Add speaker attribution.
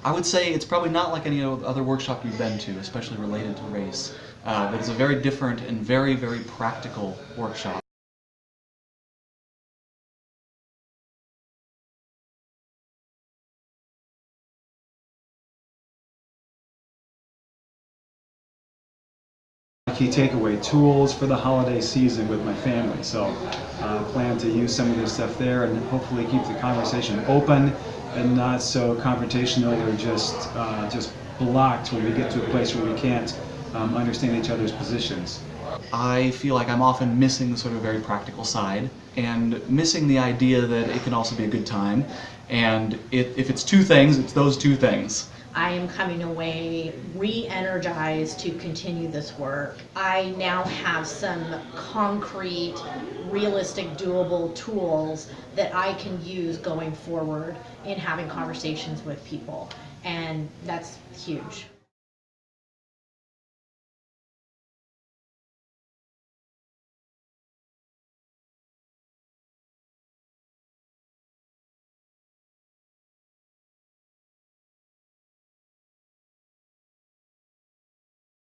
Speaker 1: I would say it's probably not like any other workshop you've been to, especially related to race. It's a very different and very, very practical workshop.
Speaker 2: Key takeaway: tools for the holiday season with my family. So plan to use some of this stuff there and hopefully keep the conversation open and not so confrontational or just blocked when we get to a place where we can't understand each other's positions.
Speaker 1: I feel like I'm often missing the sort of very practical side and missing the idea that it can also be a good time. And if it's two things, it's those two things.
Speaker 3: I am coming away re-energized to continue this work. I now have some concrete, realistic, doable tools that I can use going forward in having conversations with people, and that's huge.